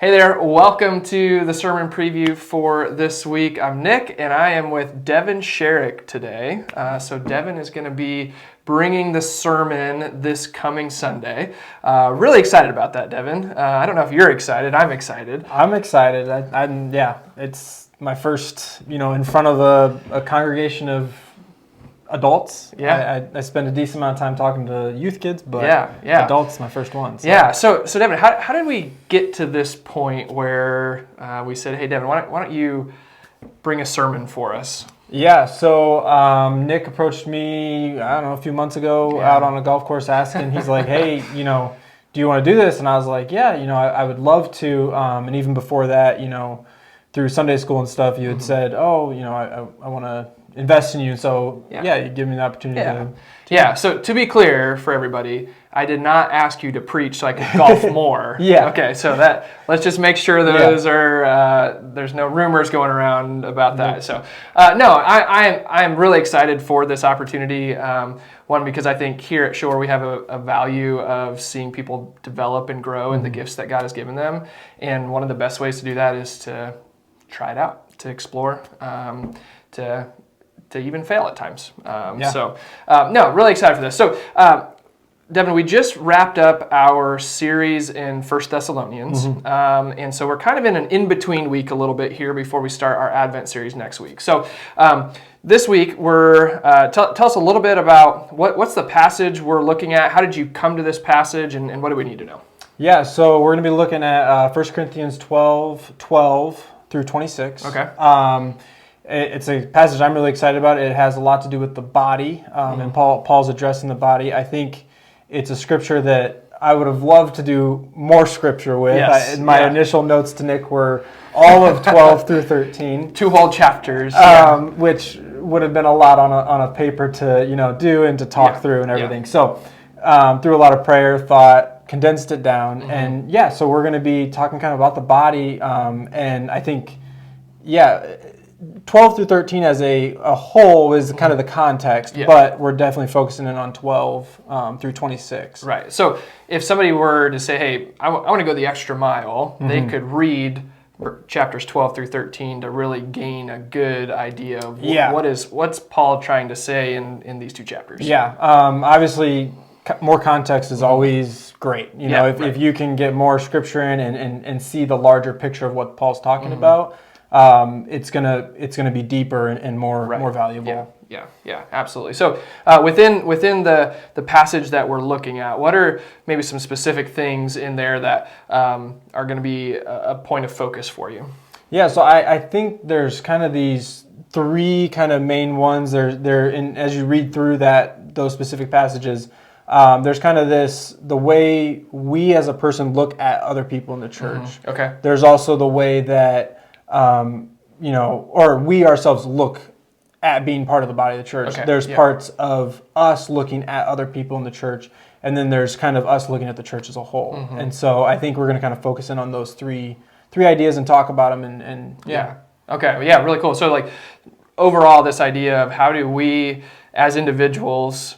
Hey there, welcome to the sermon preview for this week. I'm Nick, and I am with Devin Sharick today. So Devin is going to be bringing the sermon this coming Sunday. Really excited about that, Devin. I don't know if you're excited. I'm excited. I'm excited. It's my first, in front of a congregation of adults. Yeah. I spend a decent amount of time talking to youth kids, but adults, my first one. So. Yeah. So Devin, how did we get to this point where we said, hey, Devin, why don't you bring a sermon for us? Yeah. So Nick approached me, I don't know, a few months ago out on a golf course asking, he's like, hey, do you want to do this? And I was like, yeah, I would love to. And even before that, through Sunday school and stuff, you had said, oh, I want to invest in you. So you give me the opportunity to. So to be clear for everybody, I did not ask you to preach so I could golf more. Okay, so let's just make sure those are there's no rumors going around about that. So I am really excited for this opportunity. One, because I think here at Shore we have a value of seeing people develop and grow in the gifts that God has given them, and one of the best ways to do that is to try it out, to explore, to even fail at times. Really excited for this. So, Devin, we just wrapped up our series in 1 Thessalonians, and so we're kind of in an in-between week a little bit here before we start our Advent series next week. So, this week, we're tell us a little bit about what's the passage we're looking at, how did you come to this passage, and what do we need to know? Yeah, so we're going to be looking at 1 Corinthians 12 through 26. Okay. It's a passage I'm really excited about. It has a lot to do with the body, and Paul's addressing the body. I think it's a scripture that I would have loved to do more scripture with. Yes. My initial notes to Nick were all of 12 through 13. 2 whole chapters. Which would have been a lot on a paper to do and to talk through and everything. So through a lot of prayer, thought, condensed it down. And so we're going to be talking kind of about the body. And I think, 12 through 13 as a whole is kind of the context, but we're definitely focusing in on 12 through 26. Right. So if somebody were to say, hey, I want to go the extra mile, they could read chapters 12 through 13 to really gain a good idea of what's Paul trying to say in these 2 chapters. Yeah. Obviously, more context is always great. If you can get more scripture in and see the larger picture of what Paul's talking about, it's gonna be deeper and more valuable. Yeah, absolutely. So within the passage that we're looking at, what are maybe some specific things in there that are going to be a point of focus for you? Yeah, so I think there's kind of these 3 kind of main ones. As you read through those specific passages, there's kind of the way we as a person look at other people in the church. Okay. There's also the way that or we ourselves look at being part of the body of the church. Okay. There's parts of us looking at other people in the church, and then there's kind of us looking at the church as a whole. And so I think we're going to kind of focus in on those three ideas and talk about them. Okay. Yeah, really cool. So overall, this idea of how do we as individuals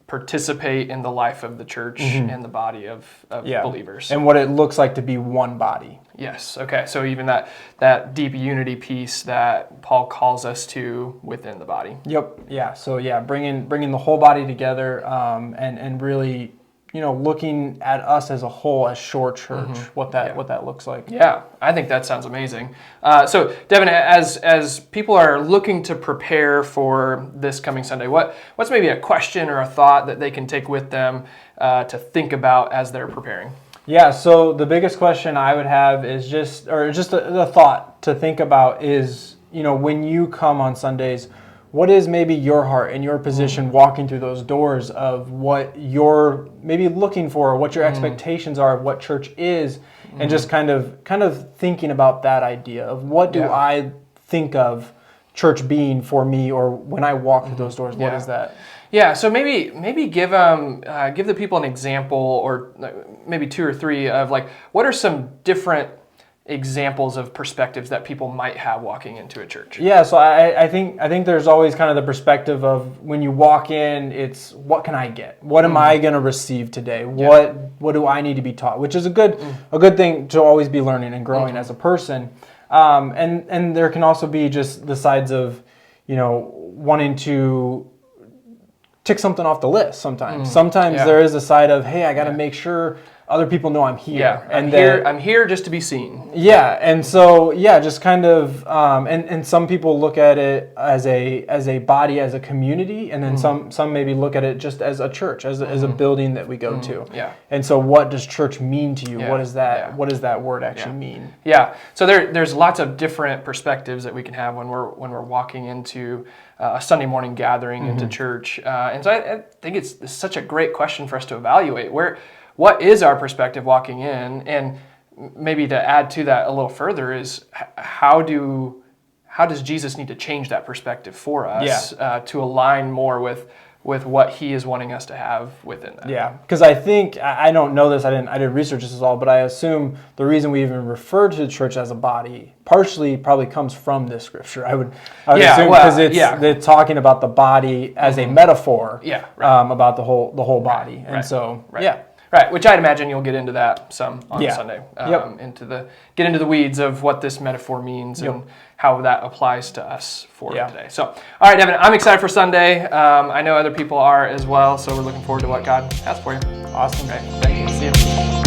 participate in the life of the church and the body of believers. And what it looks like to be one body. Yes. Okay. So even that deep unity piece that Paul calls us to within the body. Yep. Yeah. So bringing the whole body together and really looking at us as a whole, as Shore Church, what that looks like. Yeah, I think that sounds amazing. So, Devin, as people are looking to prepare for this coming Sunday, what's maybe a question or a thought that they can take with them to think about as they're preparing? Yeah, so the biggest question I would have is just a thought to think about is, when you come on Sundays, what is maybe your heart and your position walking through those doors of what you're maybe looking for, what your expectations are of what church is, and just kind of thinking about that idea of what do I think of church being for me, or when I walk through those doors, what is that? Yeah, so maybe give the people an example, or maybe 2 or 3 of what are some different examples of perspectives that people might have walking into a church? Yeah, so I think there's always kind of the perspective of when you walk in, it's what can I get? What am I going to receive today? What do I need to be taught? Which is a good thing to always be learning and growing as a person. And there can also be just the sides of, wanting to tick something off the list sometimes. Sometimes there is a side of, hey, I got to make sure other people know I'm here. Yeah, and I'm here just to be seen. Yeah, and so just kind of, and some people look at it as a body, as a community, and then some maybe look at it just as a church, as a building that we go to. Yeah. And so, what does church mean to you? Yeah. What does that What does that word actually mean? Yeah. So there's lots of different perspectives that we can have when we're walking into a Sunday morning gathering into church, and so I think it's such a great question for us to evaluate. What is our perspective walking in? And maybe to add to that a little further is how does Jesus need to change that perspective for us to align more with what he is wanting us to have within that? Yeah, because I think, I don't know this, I didn't research this at all, but I assume the reason we even refer to the church as a body partially probably comes from this scripture. I would assume because it's talking about the body as a metaphor about the whole body. And so, Right, which I'd imagine you'll get into that some on Sunday. Get into the weeds of what this metaphor means and how that applies to us for today. So, all right, Devin, I'm excited for Sunday. I know other people are as well, so we're looking forward to what God has for you. Awesome. Okay, thank you. See you.